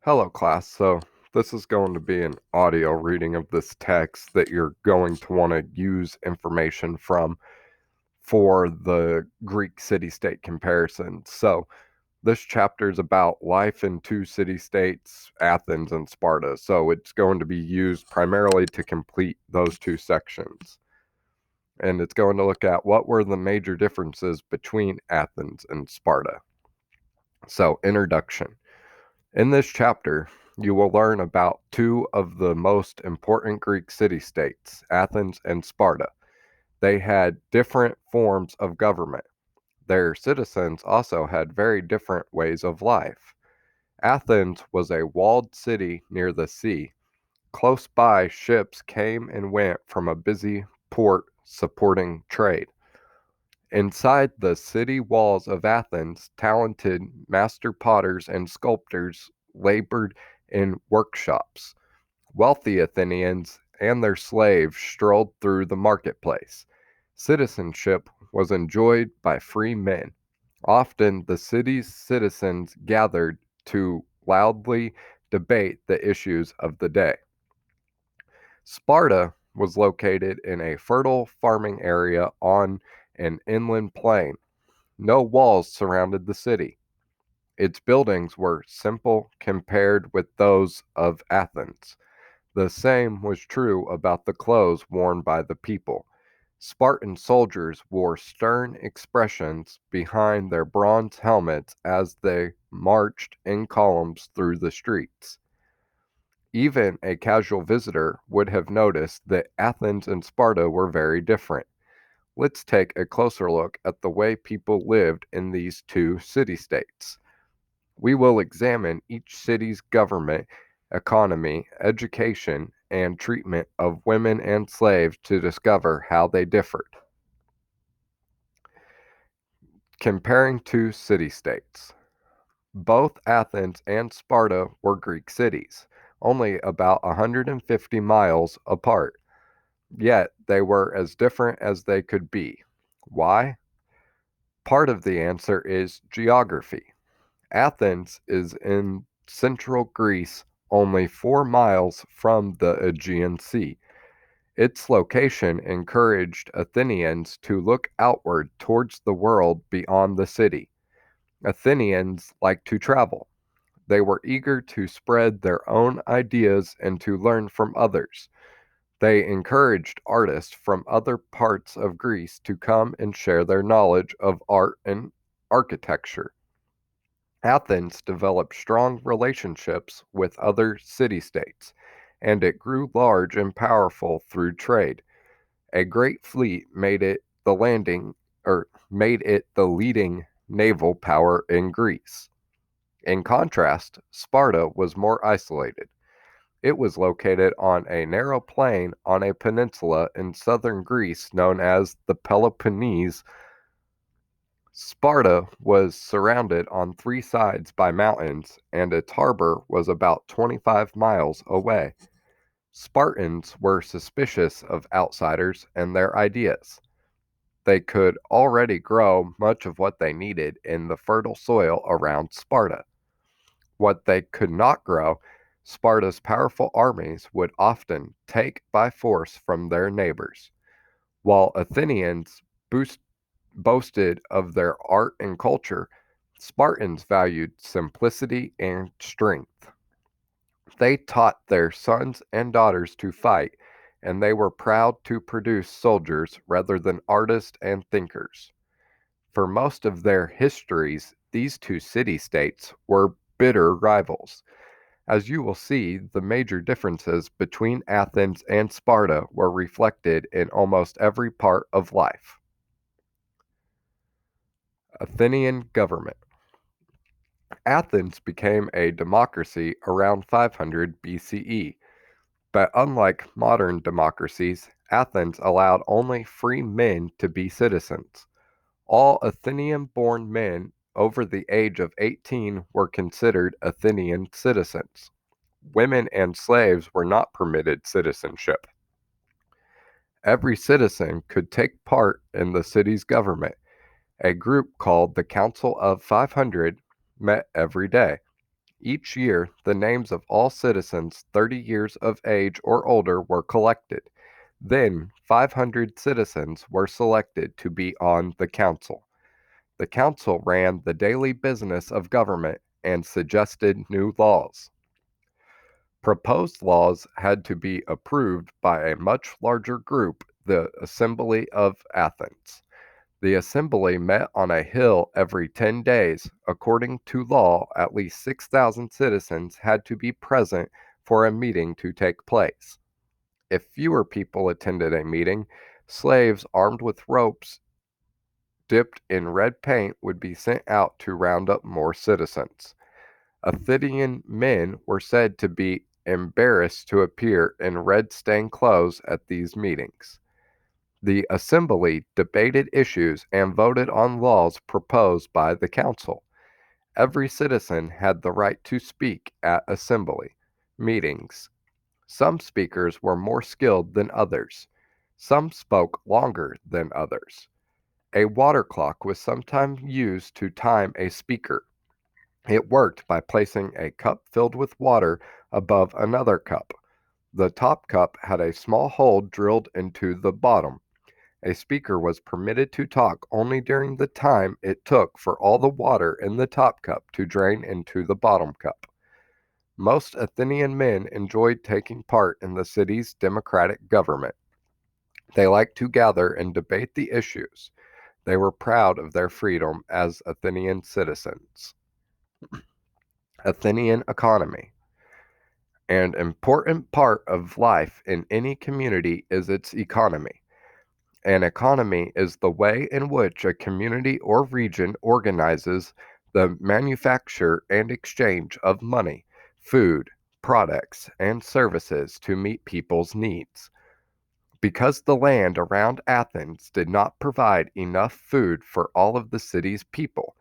Hello, class. So, this is going to be an audio reading of this text that you're going to want to use information from for the Greek city state comparison. So, this chapter is about life in two city states, Athens and Sparta. So, it's going to be used primarily to complete those two sections. And it's going to look at what were the major differences between Athens and Sparta. So, introduction. In this chapter, you will learn about two of the most important Greek city-states, Athens and Sparta. They had different forms of government. Their citizens also had very different ways of life. Athens was a walled city near the sea. Close by, ships came and went from a busy port supporting trade. Inside the city walls of Athens, talented master potters and sculptors labored in workshops. Wealthy Athenians and their slaves strolled through the marketplace. Citizenship was enjoyed by free men. Often the city's citizens gathered to loudly debate the issues of the day. Sparta was located in a fertile farming area on an inland plain. No walls surrounded the city. Its buildings were simple compared with those of Athens. The same was true about the clothes worn by the people. Spartan soldiers wore stern expressions behind their bronze helmets as they marched in columns through the streets. Even a casual visitor would have noticed that Athens and Sparta were very different. Let's take a closer look at the way people lived in these two city-states. We will examine each city's government, economy, education, and treatment of women and slaves to discover how they differed. Comparing two city-states. Both Athens and Sparta were Greek cities, only about 150 miles apart. Yet they were as different as they could be. Why? Part of the answer is geography. Athens is in central Greece, only 4 miles from the Aegean Sea. Its location encouraged Athenians to look outward towards the world beyond the city. Athenians liked to travel. They were eager to spread their own ideas and to learn from others. They encouraged artists from other parts of Greece to come and share their knowledge of art and architecture. Athens developed strong relationships with other city-states, and it grew large and powerful through trade. A great fleet made it the leading naval power in Greece. In contrast, Sparta was more isolated. It was located on a narrow plain on a peninsula in southern Greece known as the Peloponnese. Sparta was surrounded on three sides by mountains, and its harbor was about 25 miles away. Spartans were suspicious of outsiders and their ideas. They could already grow much of what they needed in the fertile soil around Sparta. What they could not grow, Sparta's powerful armies would often take by force from their neighbors. While Athenians boasted of their art and culture, Spartans valued simplicity and strength. They taught their sons and daughters to fight, and they were proud to produce soldiers rather than artists and thinkers. For most of their histories, these two city-states were bitter rivals. As you will see, the major differences between Athens and Sparta were reflected in almost every part of life. Athenian government. Athens became a democracy around 500 BCE, but unlike modern democracies, Athens allowed only free men to be citizens. All Athenian-born men over the age of 18 were considered Athenian citizens. Women and slaves were not permitted citizenship. Every citizen could take part in the city's government. A group called the Council of 500 met every day. Each year, the names of all citizens 30 years of age or older were collected. Then, 500 citizens were selected to be on the council. The council ran the daily business of government and suggested new laws. Proposed laws had to be approved by a much larger group, the Assembly of Athens. The assembly met on a hill every 10 days. According to law, at least 6,000 citizens had to be present for a meeting to take place. If fewer people attended a meeting, slaves armed with ropes dipped in red paint would be sent out to round up more citizens. Athenian men were said to be embarrassed to appear in red stained clothes at these meetings. The assembly debated issues and voted on laws proposed by the council. Every citizen had the right to speak at assembly meetings. Some speakers were more skilled than others. Some spoke longer than others. A water clock was sometimes used to time a speaker. It worked by placing a cup filled with water above another cup. The top cup had a small hole drilled into the bottom. A speaker was permitted to talk only during the time it took for all the water in the top cup to drain into the bottom cup. Most Athenian men enjoyed taking part in the city's democratic government. They liked to gather and debate the issues. They were proud of their freedom as Athenian citizens. Athenian economy. An important part of life in any community is its economy. An economy is the way in which a community or region organizes the manufacture and exchange of money, food, products, and services to meet people's needs. Because the land around Athens did not provide enough food for all of the city's people,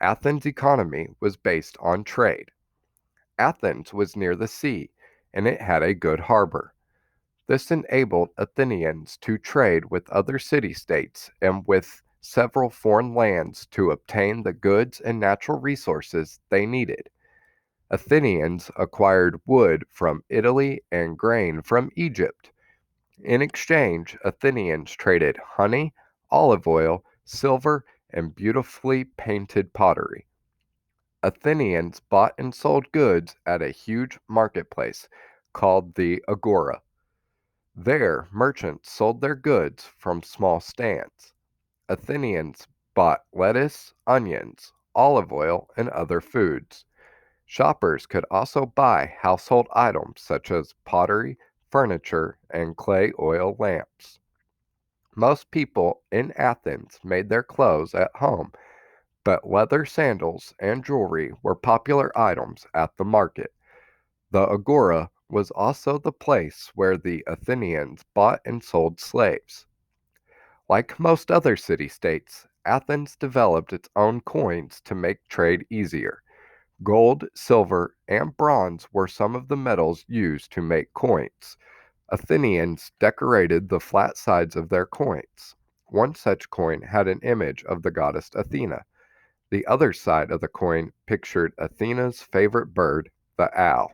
Athens' economy was based on trade. Athens was near the sea, and it had a good harbor. This enabled Athenians to trade with other city-states and with several foreign lands to obtain the goods and natural resources they needed. Athenians acquired wood from Italy and grain from Egypt. In exchange, Athenians traded honey, olive oil, silver, and beautifully painted pottery. Athenians bought and sold goods at a huge marketplace called the Agora. There, merchants sold their goods from small stands. Athenians bought lettuce, onions, olive oil, and other foods. Shoppers could also buy household items such as pottery, furniture, and clay oil lamps. Most people in Athens made their clothes at home, but leather sandals and jewelry were popular items at the market. The Agora was also the place where the Athenians bought and sold slaves. Like most other city-states, Athens developed its own coins to make trade easier. Gold, silver, and bronze were some of the metals used to make coins. Athenians decorated the flat sides of their coins. One such coin had an image of the goddess Athena. The other side of the coin pictured Athena's favorite bird, the owl.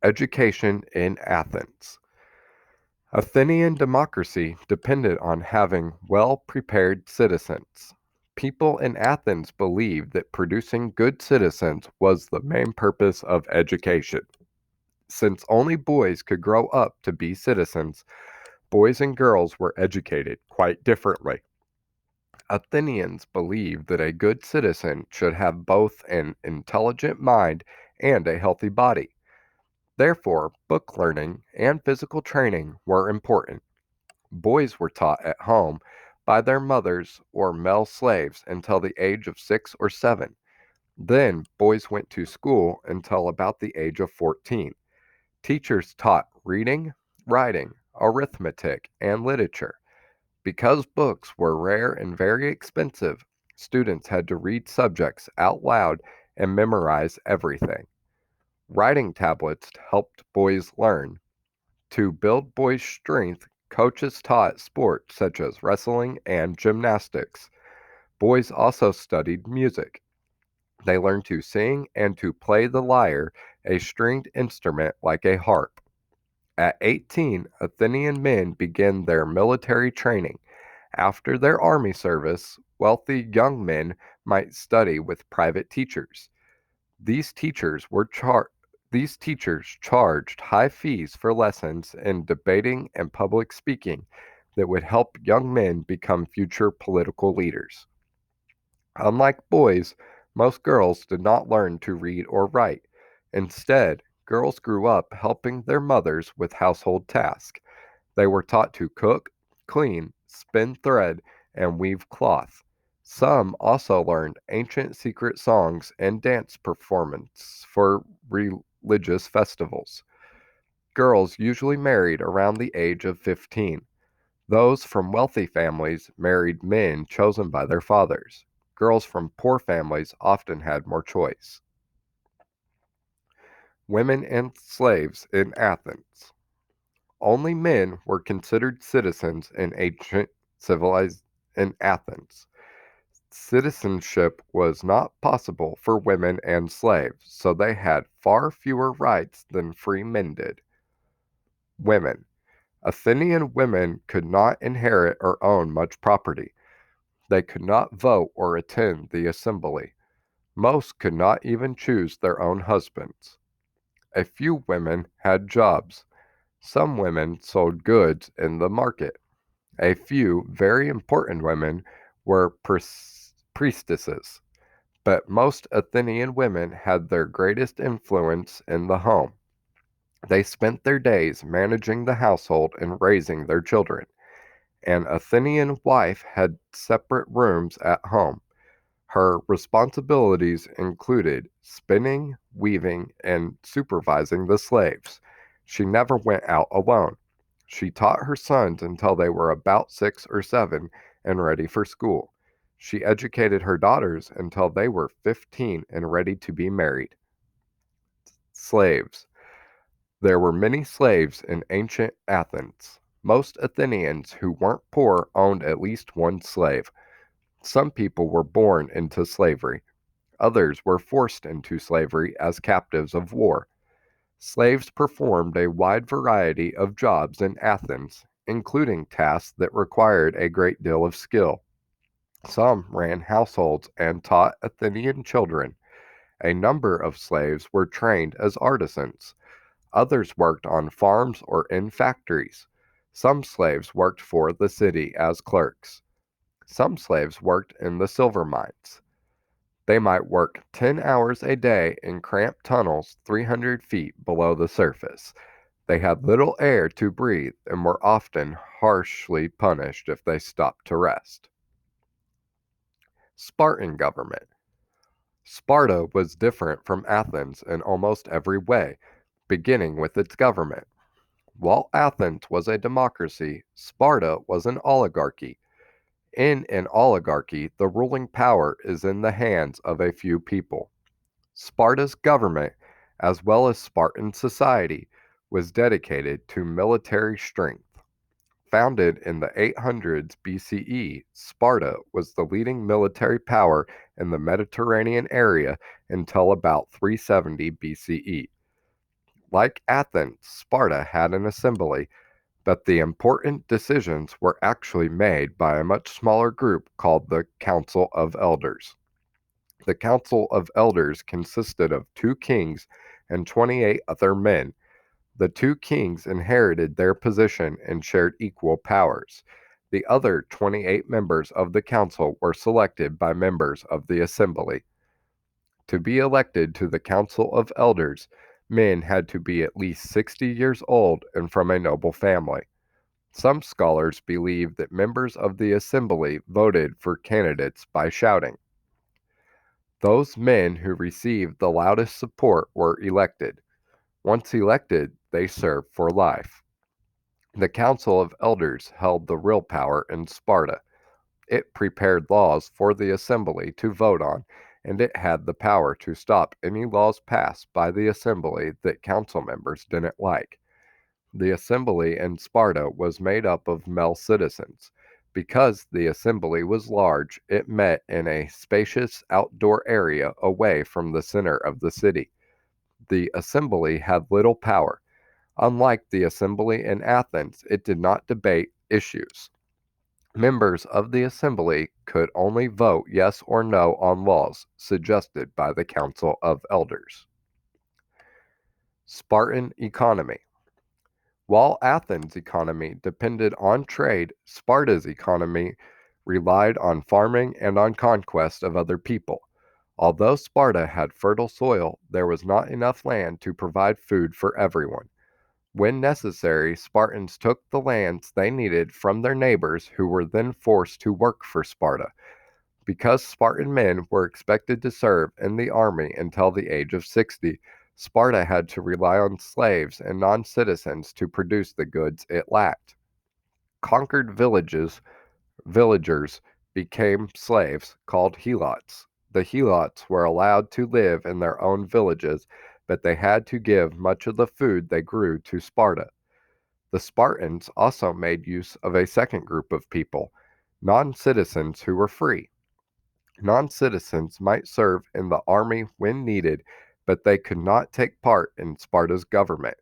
Education in Athens. Athenian democracy depended on having well-prepared citizens. People in Athens believed that producing good citizens was the main purpose of education. Since only boys could grow up to be citizens, boys and girls were educated quite differently. Athenians believed that a good citizen should have both an intelligent mind and a healthy body. Therefore, book learning and physical training were important. Boys were taught at home by their mothers or male slaves until the age of 6 or 7. Then, boys went to school until about the age of 14. Teachers taught reading, writing, arithmetic, and literature. Because books were rare and very expensive, students had to read subjects out loud and memorize everything. Writing tablets helped boys learn. To build boys' strength, coaches taught sports such as wrestling and gymnastics. Boys also studied music. They learned to sing and to play the lyre, a stringed instrument like a harp. At 18, Athenian men began their military training. After their army service, wealthy young men might study with private teachers. These teachers were these teachers charged high fees for lessons in debating and public speaking that would help young men become future political leaders. Unlike boys, most girls did not learn to read or write. Instead, girls grew up helping their mothers with household tasks. They were taught to cook, clean, spin thread, and weave cloth. Some also learned ancient secret songs and dance performance for religious festivals. Girls usually married around the age of 15. Those from wealthy families married men chosen by their fathers. Girls from poor families often had more choice. Women and slaves in Athens. Only men were considered citizens in ancient civilized in Athens. Citizenship was not possible for women and slaves, so they had far fewer rights than free men did. Women. Athenian women could not inherit or own much property. They could not vote or attend the assembly. Most could not even choose their own husbands. A few women had jobs. Some women sold goods in the market. A few very important women were priestesses, but most Athenian women had their greatest influence in the home. They spent their days managing the household and raising their children. An Athenian wife had separate rooms at home. Her responsibilities included spinning, weaving, and supervising the slaves. She never went out alone. She taught her sons until they were about 6 or 7 and ready for school. She educated her daughters until they were 15 and ready to be married. Slaves. There were many slaves in ancient Athens. Most Athenians who weren't poor owned at least one slave. Some people were born into slavery. Others were forced into slavery as captives of war. Slaves performed a wide variety of jobs in Athens, including tasks that required a great deal of skill. Some ran households and taught Athenian children. A number of slaves were trained as artisans. Others worked on farms or in factories. Some slaves worked for the city as clerks. Some slaves worked in the silver mines. They might work 10 hours a day in cramped tunnels 300 feet below the surface. They had little air to breathe and were often harshly punished if they stopped to rest. Spartan Government. Sparta was different from Athens in almost every way, beginning with its government. While Athens was a democracy, Sparta was an oligarchy. In an oligarchy, the ruling power is in the hands of a few people. Sparta's government, as well as Spartan society, was dedicated to military strength. Founded in the 800s BCE, Sparta was the leading military power in the Mediterranean area until about 370 BCE. Like Athens, Sparta had an assembly, but the important decisions were actually made by a much smaller group called the Council of Elders. The Council of Elders consisted of 2 kings and 28 other men. The 2 kings inherited their position and shared equal powers. The other 28 members of the council were selected by members of the assembly. To be elected to the Council of Elders, men had to be at least 60 years old and from a noble family. Some scholars believe that members of the assembly voted for candidates by shouting. Those men who received the loudest support were elected. Once elected, they served for life. The Council of Elders held the real power in Sparta. It prepared laws for the assembly to vote on, and it had the power to stop any laws passed by the assembly that council members didn't like. The assembly in Sparta was made up of male citizens. Because the assembly was large, it met in a spacious outdoor area away from the center of the city. The assembly had little power. Unlike the assembly in Athens, it did not debate issues. Members of the assembly could only vote yes or no on laws suggested by the Council of Elders. Spartan Economy. While Athens' economy depended on trade, Sparta's economy relied on farming and on conquest of other people. Although Sparta had fertile soil, there was not enough land to provide food for everyone. When necessary, Spartans took the lands they needed from their neighbors who were then forced to work for Sparta. Because Spartan men were expected to serve in the army until the age of 60, Sparta had to rely on slaves and non-citizens to produce the goods it lacked. Conquered villagers became slaves called helots. The helots were allowed to live in their own villages, but they had to give much of the food they grew to Sparta. The Spartans also made use of a second group of people, non-citizens who were free. Non-citizens might serve in the army when needed, but they could not take part in Sparta's government.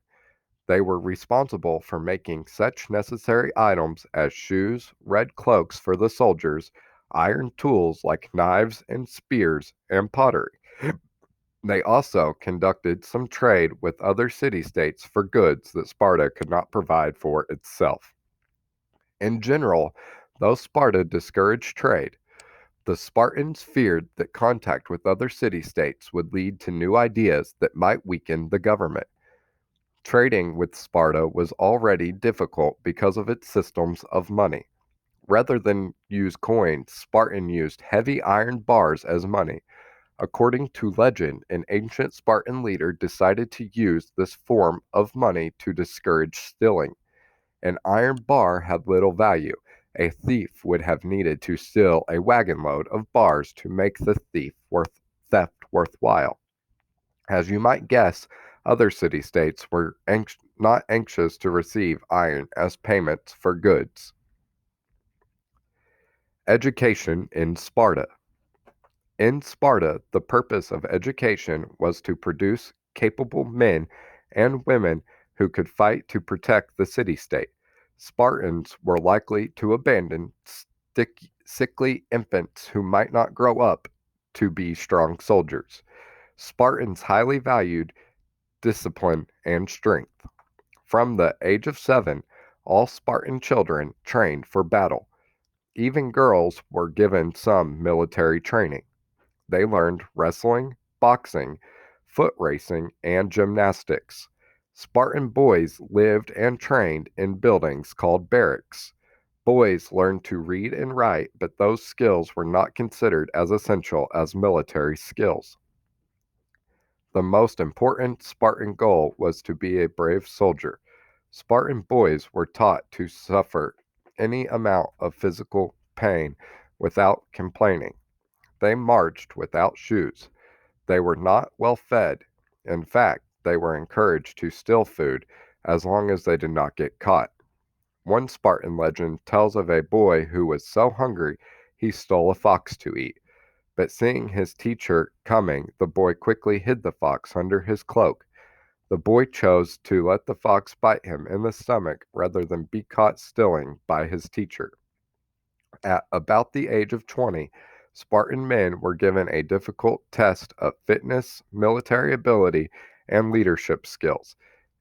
They were responsible for making such necessary items as shoes, red cloaks for the soldiers, iron tools like knives and spears, and pottery. They also conducted some trade with other city-states for goods that Sparta could not provide for itself. In general, though Sparta discouraged trade, the Spartans feared that contact with other city-states would lead to new ideas that might weaken the government. Trading with Sparta was already difficult because of its systems of money. Rather than use coins, Spartan used heavy iron bars as money. According to legend, an ancient Spartan leader decided to use this form of money to discourage stealing. An iron bar had little value. A thief would have needed to steal a wagon load of bars to make the theft worthwhile. As you might guess, other city-states were not anxious to receive iron as payments for goods. Education in Sparta. In Sparta, the purpose of education was to produce capable men and women who could fight to protect the city-state. Spartans were likely to abandon sickly infants who might not grow up to be strong soldiers. Spartans highly valued discipline and strength. From the age of 7, all Spartan children trained for battle. Even girls were given some military training. They learned wrestling, boxing, foot racing, and gymnastics. Spartan boys lived and trained in buildings called barracks. Boys learned to read and write, but those skills were not considered as essential as military skills. The most important Spartan goal was to be a brave soldier. Spartan boys were taught to suffer any amount of physical pain without complaining. They marched without shoes. They were not well fed. In fact, they were encouraged to steal food as long as they did not get caught. One Spartan legend tells of a boy who was so hungry he stole a fox to eat. But seeing his teacher coming, the boy quickly hid the fox under his cloak. The boy chose to let the fox bite him in the stomach rather than be caught stealing by his teacher. At about the age of 20, Spartan men were given a difficult test of fitness, military ability, and leadership skills.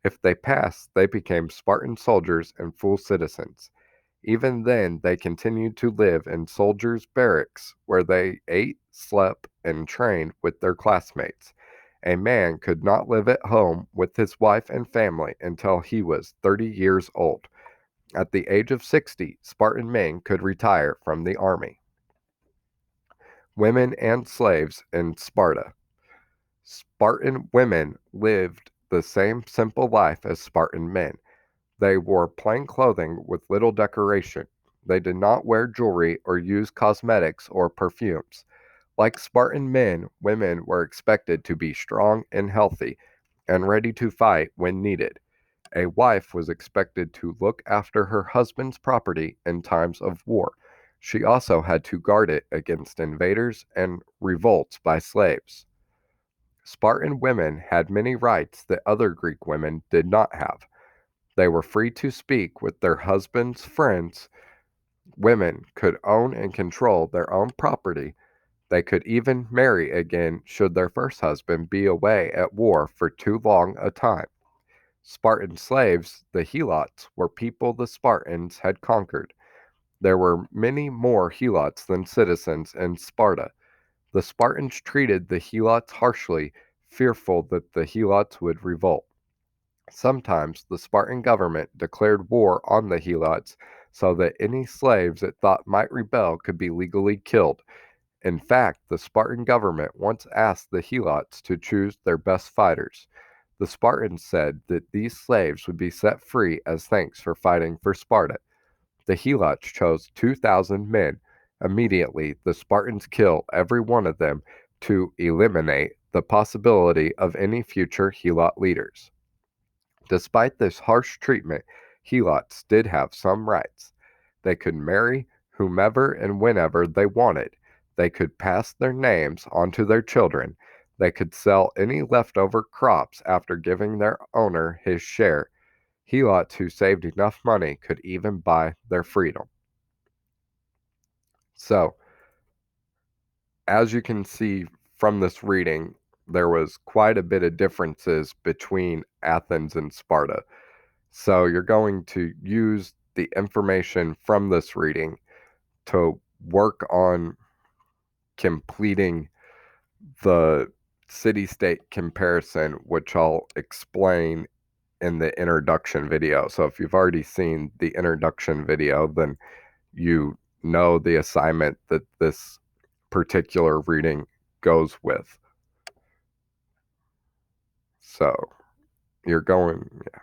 If they passed, they became Spartan soldiers and full citizens. Even then, they continued to live in soldiers' barracks where they ate, slept, and trained with their classmates. A man could not live at home with his wife and family until he was 30 years old. At the age of 60, Spartan men could retire from the army. Women and slaves in Sparta. Spartan women lived the same simple life as Spartan men. They wore plain clothing with little decoration. They did not wear jewelry or use cosmetics or perfumes. Like Spartan men, women were expected to be strong and healthy and ready to fight when needed. A wife was expected to look after her husband's property in times of war. She also had to guard it against invaders and revolts by slaves. Spartan women had many rights that other Greek women did not have. They were free to speak with their husbands' friends. Women could own and control their own property. They could even marry again should their first husband be away at war for too long a time. Spartan slaves, the helots, were people the Spartans had conquered. There were many more helots than citizens in Sparta. The Spartans treated the helots harshly, fearful that the helots would revolt. Sometimes the Spartan government declared war on the helots so that any slaves it thought might rebel could be legally killed. In fact, the Spartan government once asked the helots to choose their best fighters. The Spartans said that these slaves would be set free as thanks for fighting for Sparta. The helots chose 2,000 men. Immediately, the Spartans killed every one of them to eliminate the possibility of any future helot leaders. Despite this harsh treatment, helots did have some rights. They could marry whomever and whenever they wanted. They could pass their names on to their children. They could sell any leftover crops after giving their owner his share. Helots who saved enough money could even buy their freedom. So, as you can see from this reading, there was quite a bit of differences between Athens and Sparta. So you're going to use the information from this reading to work on completing the city-state comparison, which I'll explain in the introduction video. So if you've already seen the introduction video, then you know the assignment that this particular reading goes with. So you're going, yeah.